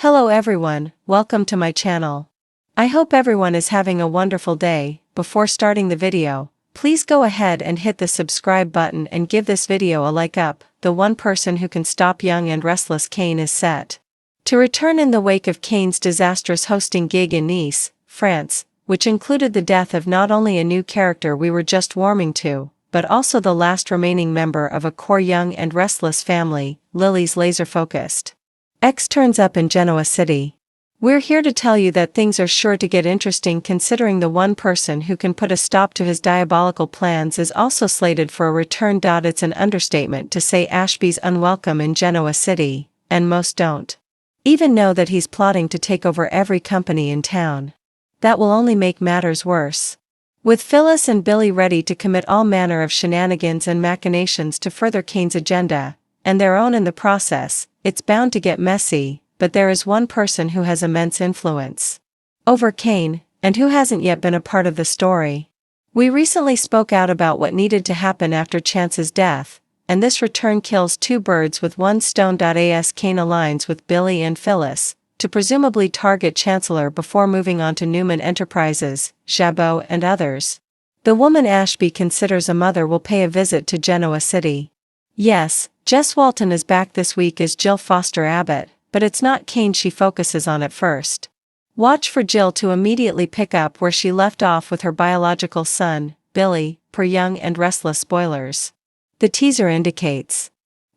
Hello everyone, welcome to my channel. I hope everyone is having a wonderful day. Before starting the video, please go ahead and hit the subscribe button and give this video a like up. The one person who can stop young and restless Kane is set to return in the wake of Kane's disastrous hosting gig in Nice, France, which included the death of not only a new character we were just warming to, but also the last remaining member of a core young and restless family. Lily's laser-focused ex turns up in Genoa City. We're here to tell you that things are sure to get interesting, considering the one person who can put a stop to his diabolical plans is also slated for a return. It's an understatement to say Ashby's unwelcome in Genoa City, and most don't even know that he's plotting to take over every company in town. That will only make matters worse. With Phyllis and Billy ready to commit all manner of shenanigans and machinations to further Kane's agenda, and their own in the process, it's bound to get messy. But there is one person who has immense influence over Kane, and who hasn't yet been a part of the story. We recently spoke out about what needed to happen after Chance's death, and this return kills two birds with one stone. As Kane aligns with Billy and Phyllis to presumably target Chancellor before moving on to Newman Enterprises, Jabot and others. The woman Ashby considers a mother will pay a visit to Genoa City. Yes, Jess Walton is back this week as Jill Foster Abbott, but it's not Kane she focuses on at first. Watch for Jill to immediately pick up where she left off with her biological son, Billy, per Young and Restless spoilers. The teaser indicates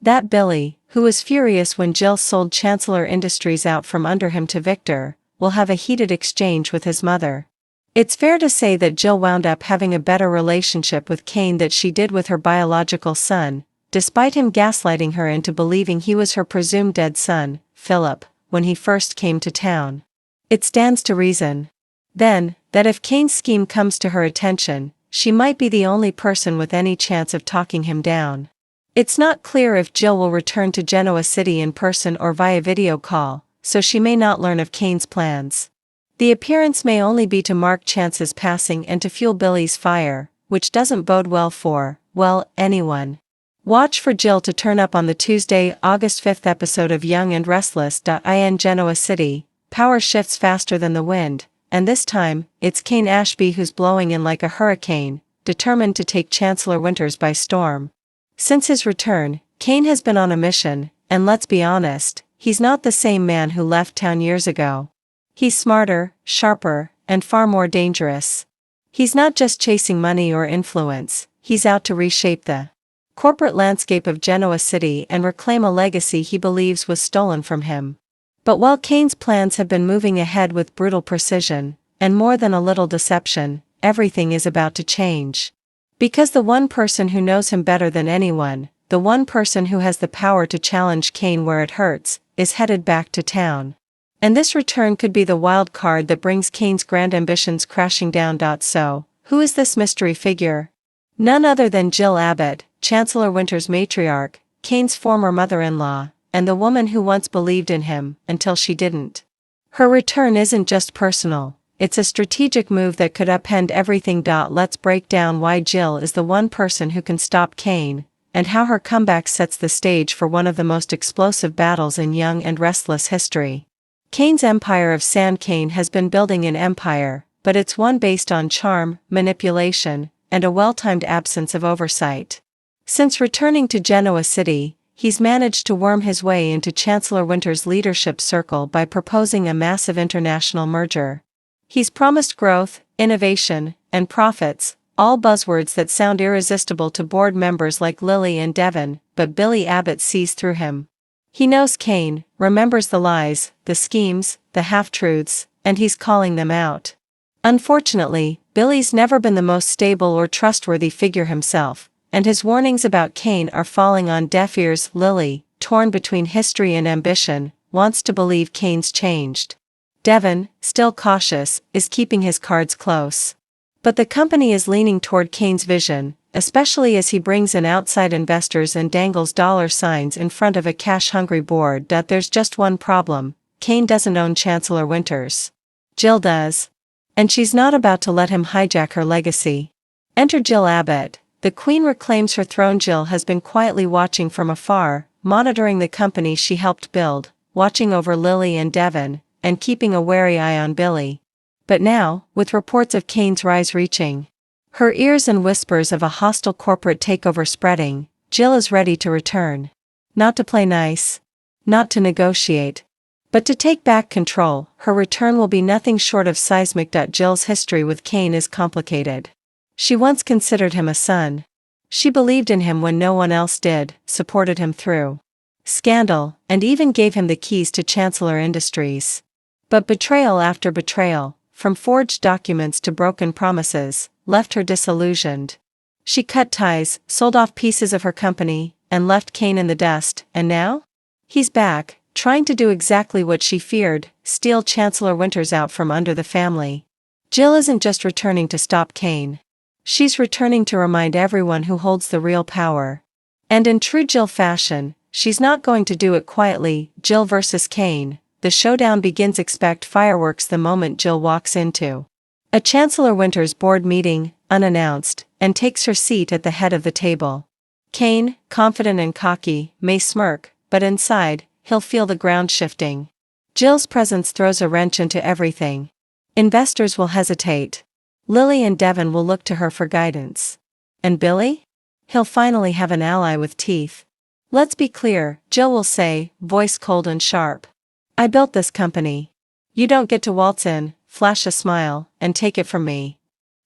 that Billy, who was furious when Jill sold Chancellor Industries out from under him to Victor, will have a heated exchange with his mother. It's fair to say that Jill wound up having a better relationship with Kane than she did with her biological son, despite him gaslighting her into believing he was her presumed dead son, Philip, when he first came to town. It stands to reason, then, that if Kane's scheme comes to her attention, she might be the only person with any chance of talking him down. It's not clear if Jill will return to Genoa City in person or via video call, so she may not learn of Kane's plans. The appearance may only be to mark Chance's passing and to fuel Billy's fire, which doesn't bode well for, well, anyone. Watch for Jill to turn up on the Tuesday, August 5th episode of Young and Restless. In Genoa City, power shifts faster than the wind, and this time, it's Kane Ashby who's blowing in like a hurricane, determined to take Chancellor Winters by storm. Since his return, Kane has been on a mission, and let's be honest, he's not the same man who left town years ago. He's smarter, sharper, and far more dangerous. He's not just chasing money or influence, he's out to reshape the corporate landscape of Genoa City and reclaim a legacy he believes was stolen from him. But while Kane's plans have been moving ahead with brutal precision, and more than a little deception, everything is about to change. Because the one person who knows him better than anyone, the one person who has the power to challenge Kane where it hurts, is headed back to town. And this return could be the wild card that brings Kane's grand ambitions crashing down. So, who is this mystery figure? None other than Jill Abbott, Chancellor Winters' matriarch, Kane's former mother-in-law, and the woman who once believed in him, until she didn't. Her return isn't just personal, it's a strategic move that could upend everything. Let's break down why Jill is the one person who can stop Kane, and how her comeback sets the stage for one of the most explosive battles in Young and Restless history. Kane's empire of sand. Kane has been building an empire, but it's one based on charm, manipulation, and a well-timed absence of oversight. Since returning to Genoa City, he's managed to worm his way into Chancellor Winters' leadership circle by proposing a massive international merger. He's promised growth, innovation, and profits, all buzzwords that sound irresistible to board members like Lily and Devon, but Billy Abbott sees through him. He knows Kane, remembers the lies, the schemes, the half-truths, and he's calling them out. Unfortunately, Billy's never been the most stable or trustworthy figure himself, and his warnings about Kane are falling on deaf ears. Lily, torn between history and ambition, wants to believe Kane's changed. Devon, still cautious, is keeping his cards close. But the company is leaning toward Kane's vision, especially as he brings in outside investors and dangles dollar signs in front of a cash-hungry board. There's just one problem: Kane doesn't own Chancellor Winters. Jill does. And she's not about to let him hijack her legacy. Enter Jill Abbott. The Queen reclaims her throne. Jill has been quietly watching from afar, monitoring the company she helped build, watching over Lily and Devon, and keeping a wary eye on Billy. But now, with reports of Kane's rise reaching her ears and whispers of a hostile corporate takeover spreading, Jill is ready to return. Not to play nice, not to negotiate, but to take back control. Her return will be nothing short of seismic. Jill's history with Kane is complicated. She once considered him a son. She believed in him when no one else did, supported him through scandal, and even gave him the keys to Chancellor Industries. But betrayal after betrayal, from forged documents to broken promises, left her disillusioned. She cut ties, sold off pieces of her company, and left Kane in the dust, and now? He's back, trying to do exactly what she feared, steal Chancellor Winters out from under the family. Jill isn't just returning to stop Kane. She's returning to remind everyone who holds the real power. And in true Jill fashion, she's not going to do it quietly. Jill versus Kane. The showdown begins. Expect fireworks the moment Jill walks into a Chancellor Winters board meeting, unannounced, and takes her seat at the head of the table. Kane, confident and cocky, may smirk, but inside, he'll feel the ground shifting. Jill's presence throws a wrench into everything. Investors will hesitate. Lily and Devon will look to her for guidance. And Billy? He'll finally have an ally with teeth. Let's be clear, Jill will say, voice cold and sharp. I built this company. You don't get to waltz in, flash a smile, and take it from me.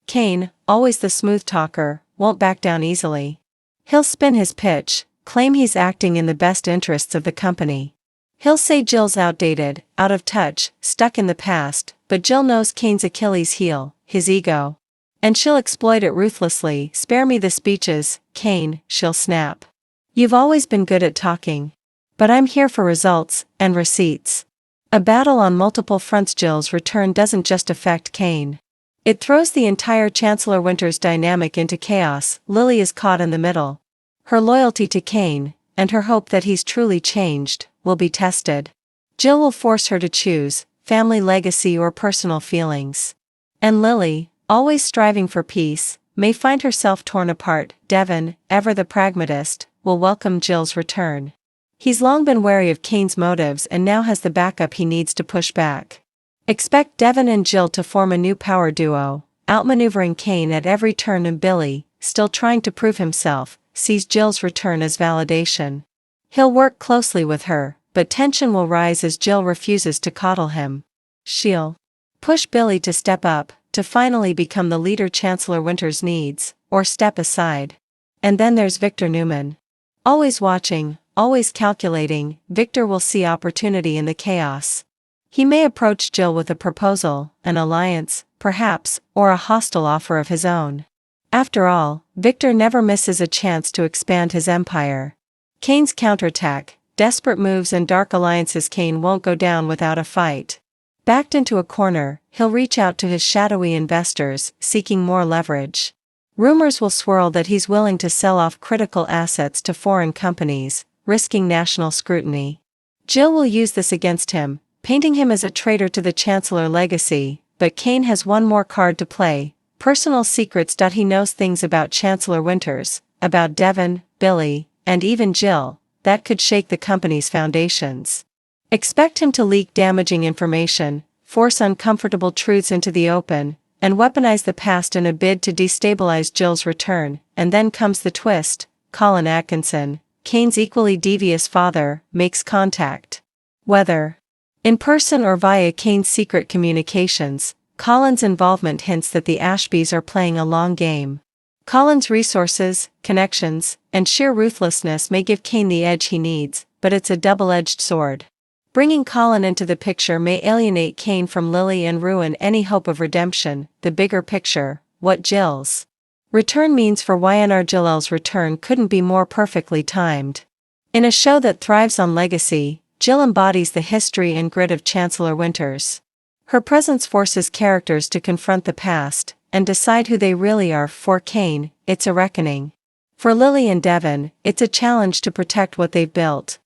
Kane, always the smooth talker, won't back down easily. He'll spin his pitch, claim he's acting in the best interests of the company. He'll say Jill's outdated, out of touch, stuck in the past, but Jill knows Kane's Achilles heel, his ego. And she'll exploit it ruthlessly. Spare me the speeches, Kane, she'll snap. You've always been good at talking. But I'm here for results, and receipts. A battle on multiple fronts. Jill's return doesn't just affect Kane. It throws the entire Chancellor Winters dynamic into chaos. Lily is caught in the middle. Her loyalty to Kane, and her hope that he's truly changed, will be tested. Jill will force her to choose, family legacy or personal feelings. And Lily, always striving for peace, may find herself torn apart. Devon, ever the pragmatist, will welcome Jill's return. He's long been wary of Kane's motives and now has the backup he needs to push back. Expect Devon and Jill to form a new power duo, outmaneuvering Kane at every turn. And Billy, still trying to prove himself, sees Jill's return as validation. He'll work closely with her, but tension will rise as Jill refuses to coddle him. She'll push Billy to step up, to finally become the leader Chancellor Winters needs, or step aside. And then there's Victor Newman. Always watching, always calculating. Victor will see opportunity in the chaos. He may approach Jill with a proposal, an alliance, perhaps, or a hostile offer of his own. After all, Victor never misses a chance to expand his empire. Kane's counterattack, desperate moves and dark alliances. Kane won't go down without a fight. Backed into a corner, he'll reach out to his shadowy investors, seeking more leverage. Rumors will swirl that he's willing to sell off critical assets to foreign companies, risking national scrutiny. Jill will use this against him, painting him as a traitor to the Chancellor legacy, but Kane has one more card to play, personal secrets. He knows things about Chancellor Winters, about Devon, Billy, and even Jill, that could shake the company's foundations. Expect him to leak damaging information, force uncomfortable truths into the open, and weaponize the past in a bid to destabilize Jill's return. And then comes the twist. Colin Atkinson, Kane's equally devious father, makes contact. Whether in person or via Kane's secret communications, Colin's involvement hints that the Ashbys are playing a long game. Colin's resources, connections, and sheer ruthlessness may give Kane the edge he needs, but it's a double-edged sword. Bringing Colin into the picture may alienate Kane from Lily and ruin any hope of redemption. The bigger picture, what Jill's return means for YNR. Jill's return couldn't be more perfectly timed. In a show that thrives on legacy, Jill embodies the history and grit of Chancellor Winters. Her presence forces characters to confront the past, and decide who they really are. For Kane, it's a reckoning. For Lily and Devon, it's a challenge to protect what they've built.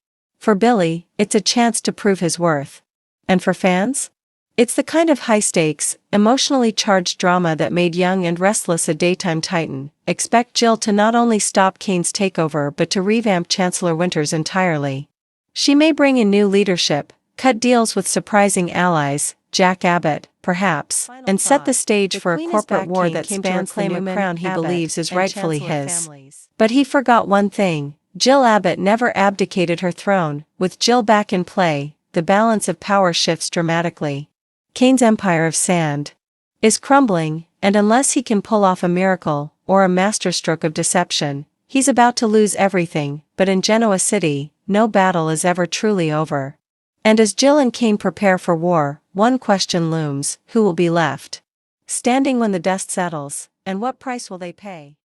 For Billy, it's a chance to prove his worth. And for fans? It's the kind of high-stakes, emotionally charged drama that made Young and Restless a daytime titan. Expect Jill to not only stop Kane's takeover but to revamp Chancellor Winters entirely. She may bring in new leadership, cut deals with surprising allies, Jack Abbott, perhaps, and set the stage for a corporate war that spans the new crown he believes is rightfully his. But he forgot one thing: Jill Abbott never abdicated her throne. With Jill back in play, the balance of power shifts dramatically. Kane's empire of sand is crumbling, and unless he can pull off a miracle, or a masterstroke of deception, he's about to lose everything. But in Genoa City, no battle is ever truly over. And as Jill and Kane prepare for war, one question looms: who will be left standing when the dust settles, and what price will they pay?